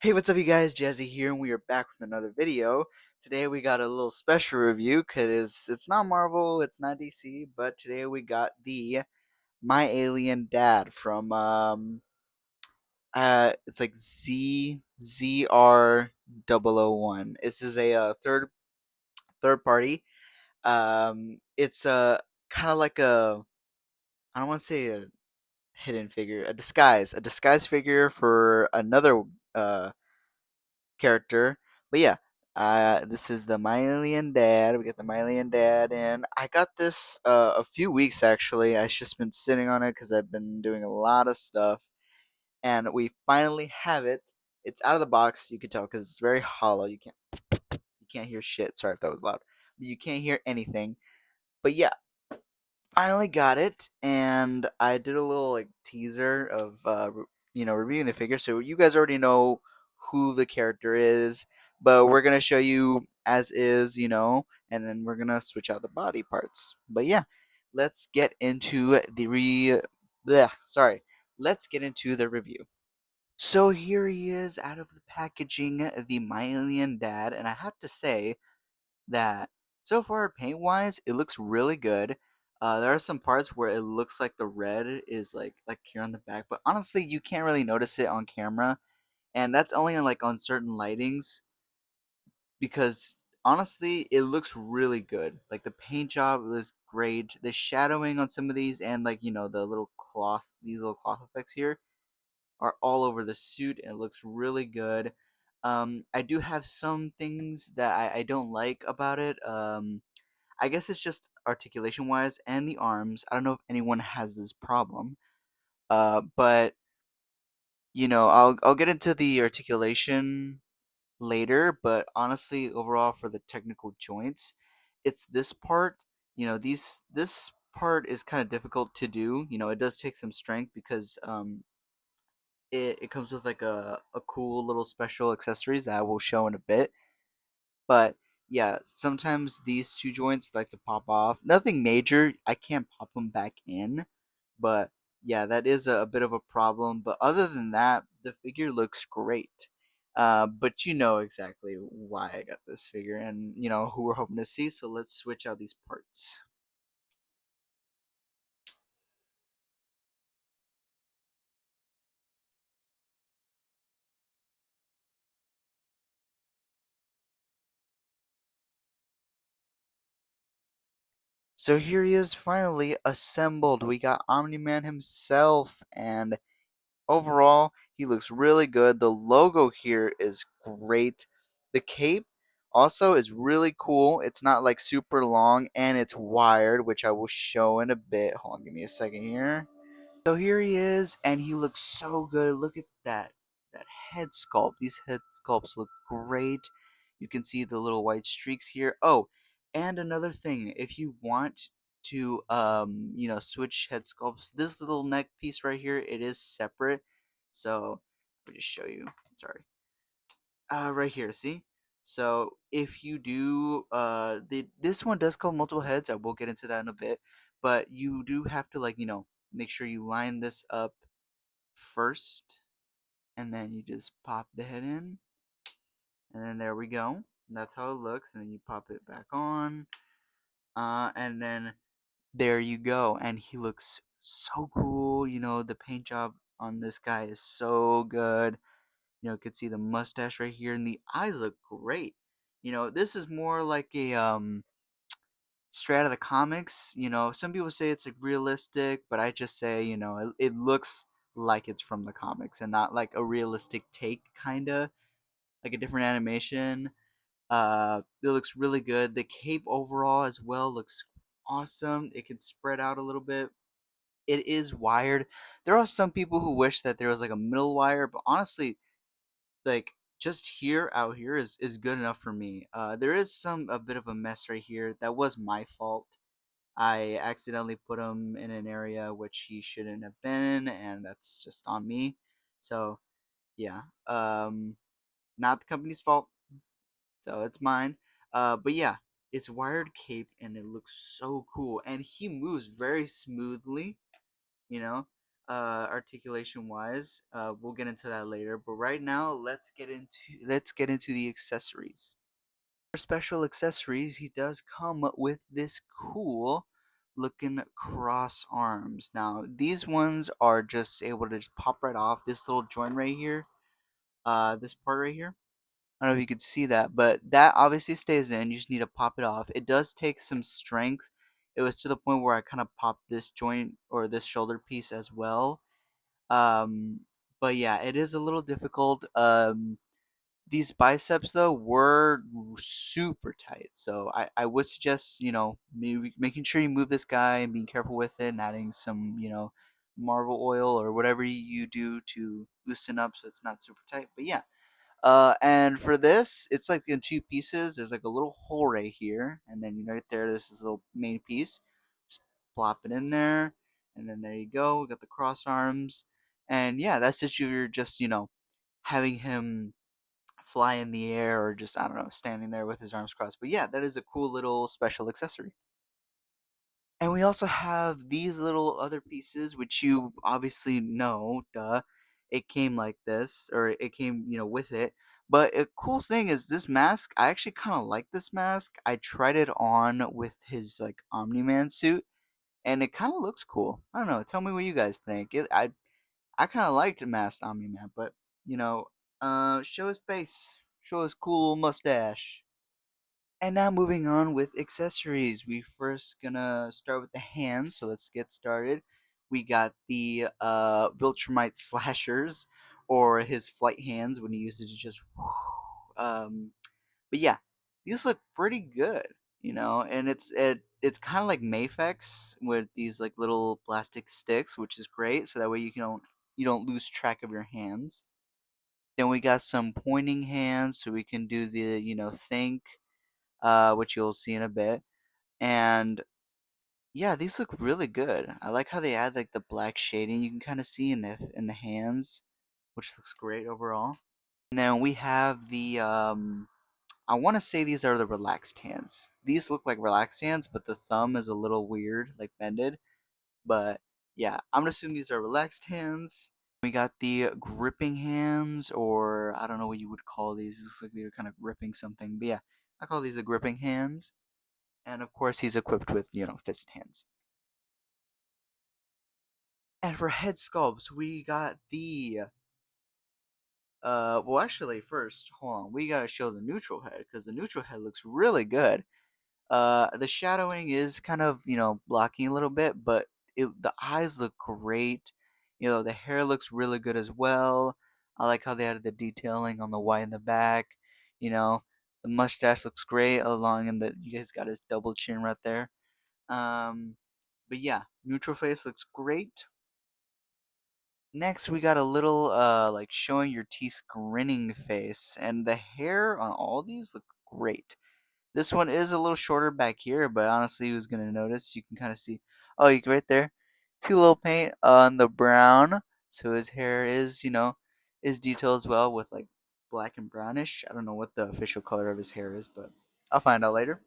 Hey, what's up, you guys? Jazzy here, and we are back with another video. Today we got a little special review because it's not Marvel, it's not DC, but today we got the My Alien Dad from it's like ZR001. This is a third party. It's kind of like a, I don't want to say a hidden figure, a disguise figure for another character. But yeah, this is the MYALIENDAD. We got the MYALIENDAD, and I got this a few weeks actually. I've just been sitting on it because I've been doing a lot of stuff, and we finally have it. It's out of the box. You can tell because it's very hollow. You can't hear shit. Sorry if that was loud. But you can't hear anything. But yeah, finally got it, and I did a little like teaser of reviewing the figure, so you guys already know who the character is, but we're gonna show you as is, and then we're gonna switch out the body parts. But yeah, let's get into the let's get into the review. So here he is out of the packaging, the Mylian Dad, and I have to say that so far, paint wise, it looks really good. There are some parts where it looks like the red is like here on the back, but honestly, you can't really notice it on camera, and that's only on certain lightings because honestly, it looks really good. Like the paint job is great. The shadowing on some of these and the little cloth, these little cloth effects here are all over the suit and it looks really good. I do have some things that I don't like about it. I guess it's just articulation wise and the arms. I don't know if anyone has this problem. But I'll get into the articulation later, but honestly, overall for the technical joints, it's this part, this part is kind of difficult to do. It does take some strength because it comes with like a cool little special accessories that I will show in a bit. But yeah, sometimes these two joints like to pop off. Nothing major. I can't pop them back in. But yeah, that is a bit of a problem. But other than that, the figure looks great. But you know exactly why I got this figure and who we're hoping to see. So let's switch out these parts. So here he is finally assembled. We got Omni-Man himself, and overall, he looks really good. The logo here is great. The cape also is really cool. It's not like super long and it's wired, which I will show in a bit. Hold on, give me a second here. So here he is, and he looks so good. Look at that head sculpt. These head sculpts look great. You can see the little white streaks here. Oh, and another thing, if you want to switch head sculpts, this little neck piece right here, it is separate. So let me just show you. Sorry. Right here, see? So if you do this one does come multiple heads. I will get into that in a bit, but you do have to make sure you line this up first, and then you just pop the head in, and then there we go. And that's how it looks, and then you pop it back on, and then there you go. And he looks so cool. The paint job on this guy is so good. You could see the mustache right here, and the eyes look great. This is more like a straight out of the comics. Some people say it's like realistic, but I just say it looks like it's from the comics and not like a realistic take, kinda like a different animation. It looks really good. The cape overall as well looks awesome. It can spread out a little bit. It is wired. There are some people who wish that there was like a middle wire, but honestly, like just here out here is good enough for me. There is a bit of a mess right here. That was my fault. I accidentally put him in an area which he shouldn't have been in, and that's just on me. So yeah, not the company's fault. So it's mine. But yeah, it's wired cape and it looks so cool, and he moves very smoothly. You know, articulation wise. We'll get into that later, but right now let's get into the accessories. For special accessories, he does come with this cool looking cross arms. Now, these ones are just able to just pop right off. This little joint right here, this part right here. I don't know if you could see that, but that obviously stays in. You just need to pop it off. It does take some strength. It was to the point where I kind of popped this joint or this shoulder piece as well. Um, but yeah, it is a little difficult. These biceps though were super tight, so I would suggest maybe making sure you move this guy and being careful with it and adding some marble oil or whatever you do to loosen up so it's not super tight. But yeah, and for this, it's like in two pieces. There's like a little hole right here, and then right there, this is a little main piece. Just plop it in there, and then there you go. We got the cross arms, and yeah, that's if you're just having him fly in the air or just I don't know standing there with his arms crossed. But yeah, that is a cool little special accessory. And we also have these little other pieces, which you obviously know, duh. It came like this, or it came, with it. But a cool thing is this mask. I actually kind of like this mask. I tried it on with his like Omni-Man suit, and it kind of looks cool. I don't know. Tell me what you guys think. I kind of liked masked Omni-Man, but show his face, show his cool mustache. And now moving on with accessories. We first gonna start with the hands, so let's get started. We got the Viltrumite slashers, or his flight hands when he uses it to just but yeah, these look pretty good, and it's kind of like Mafex with these like little plastic sticks, which is great, so that way you don't lose track of your hands. Then we got some pointing hands, so we can do the think, which you'll see in a bit. And yeah, these look really good. I like how they add like the black shading you can kind of see in the hands, which looks great overall. And then we have the I want to say these are the relaxed hands. These look like relaxed hands, but the thumb is a little weird, like bended. But yeah, I'm gonna assume these are relaxed hands. We got the gripping hands, or I don't know what you would call these. It looks like they're kind of gripping something. But yeah, I call these the gripping hands. And of course, he's equipped with, fisted hands. And for head sculpts, we got the well, actually, first, hold on, we gotta show the neutral head because the neutral head looks really good. The shadowing is kind of, blocking a little bit, but the eyes look great. The hair looks really good as well. I like how they added the detailing on the white in the back. You know, the mustache looks great along in the. You guys got his double chin right there. Um, but yeah, neutral face looks great. Next, we got a little like showing your teeth grinning face, and the hair on all these look great. This one is a little shorter back here, but honestly, who's gonna notice? You can kind of see. Oh, you right there. Too little paint on the brown, so his hair is, is detailed as well with like black and brownish. I don't know what the official color of his hair is, but I'll find out later.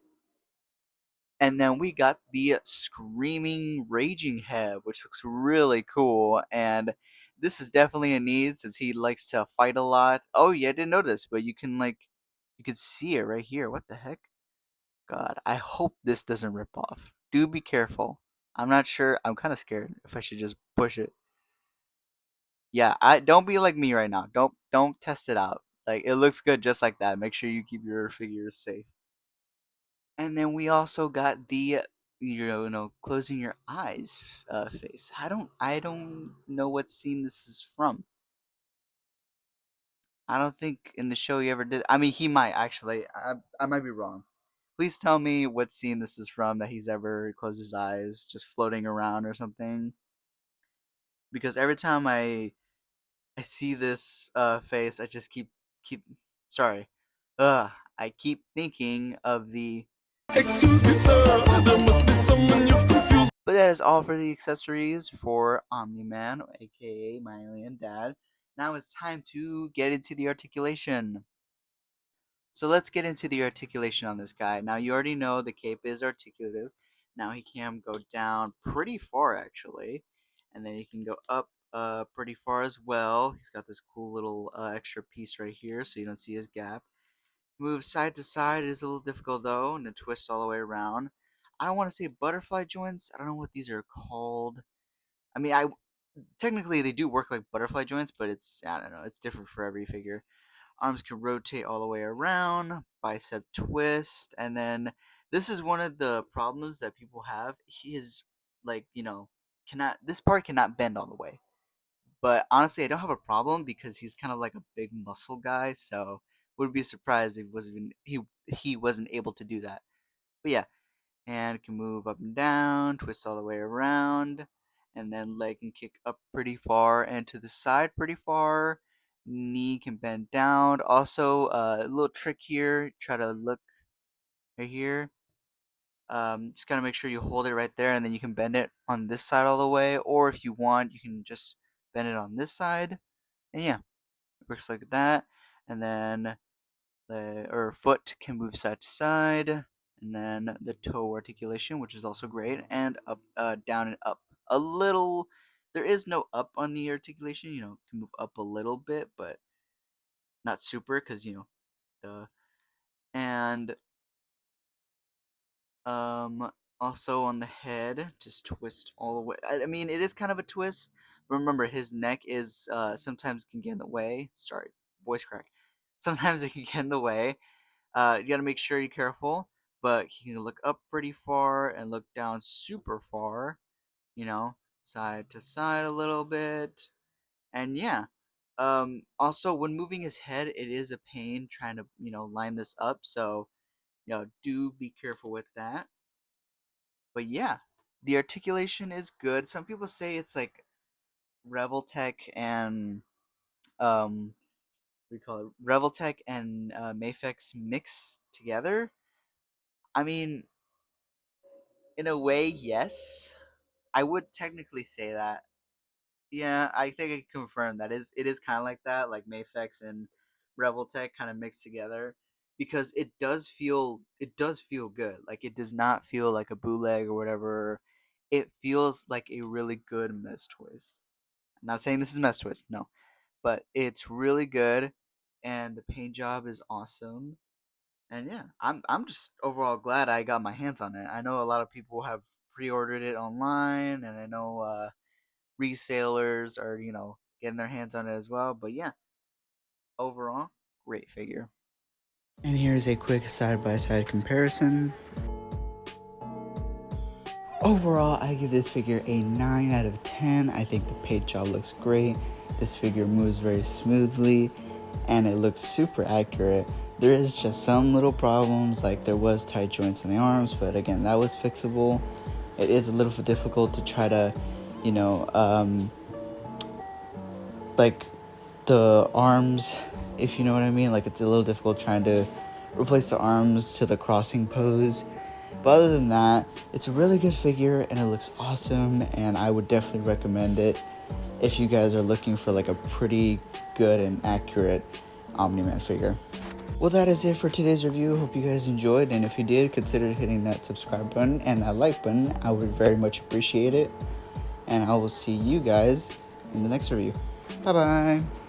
And then we got the Screaming Raging Head, which looks really cool. And this is definitely a need since he likes to fight a lot. Oh yeah, I didn't know this, but you can see it right here. What the heck? God, I hope this doesn't rip off. Do be careful. I'm not sure. I'm kind of scared if I should just push it. Yeah, I don't be like me right now. Don't test it out. Like it looks good just like that. Make sure you keep your figures safe. And then we also got the closing your eyes face. I don't know what scene this is from. I don't think in the show he ever did. I mean, he might actually. I might be wrong. Please tell me what scene this is from that he's ever closed his eyes, just floating around or something. Because every time I see this face, I just keep sorry. I keep thinking of the. Excuse me, sir. There must be someone you've confused. But that is all for the accessories for Omni-Man, aka my alien dad. Now it's time to get into the articulation. So let's get into the articulation on this guy. Now you already know the cape is articulative. Now he can go down pretty far actually, and then he can go up pretty far as well. He's got this cool little extra piece right here so you don't see his gap. Move side to side is a little difficult though, and then twist all the way around. I don't want to say butterfly joints. I don't know what these are called. I mean, I technically they do work like butterfly joints, but it's, I don't know, it's different for every figure. Arms can rotate all the way around, bicep twist, and then this is one of the problems that people have. He is like, cannot, this part cannot bend all the way. But honestly, I don't have a problem because he's kind of like a big muscle guy, so would be surprised if he wasn't able to do that. But yeah, hand can move up and down, twist all the way around, and then leg can kick up pretty far and to the side pretty far. Knee can bend down. Also, a little trick here. Try to look right here. Just gotta make sure you hold it right there, and then you can bend it on this side all the way. Or if you want, you can just bend it on this side. And yeah, it works like that. And then the foot can move side to side, and then the toe articulation, which is also great, and up, down and up. A little, there is no up on the articulation. Can move up a little bit, but not super, because the and also on the head, just twist all the way. I mean, it is kind of a twist. But remember, his neck is sometimes can get in the way. Sorry, voice crack. Sometimes it can get in the way. You gotta make sure you're careful, but he can look up pretty far and look down super far, side to side a little bit. And yeah, also when moving his head, it is a pain trying to, line this up. So, do be careful with that. But yeah, the articulation is good. Some people say it's like Reveltech and, what do you call it? Reveltech and Mafex mixed together. I mean, in a way, yes. I would technically say that. Yeah, I think I can confirm that it is kind of like that, like Mafex and Reveltech kind of mixed together, because it does feel good. Like it does not feel like a bootleg or whatever. It feels like a really good Mess Toys. I'm not saying this is Mess Toys, no, but it's really good, and the paint job is awesome. And yeah, I'm just overall glad I got my hands on it. I know a lot of people have pre-ordered it online, and I know resellers are getting their hands on it as well. But yeah, overall, great figure. And here's a quick side-by-side comparison. Overall, I give this figure a 9 out of 10. I think the paint job looks great. This figure moves very smoothly, and it looks super accurate. There is just some little problems, like there was tight joints in the arms, but again, that was fixable. It is a little bit difficult to try to, like the arms, if you know what I mean. Like it's a little difficult trying to replace the arms to the crossing pose. But other than that, it's a really good figure and it looks awesome, and I would definitely recommend it if you guys are looking for like a pretty good and accurate Omni-Man figure. Well, that is it for today's review. Hope you guys enjoyed, and if you did, consider hitting that subscribe button and that like button. I would very much appreciate it, and I will see you guys in the next review. Bye bye.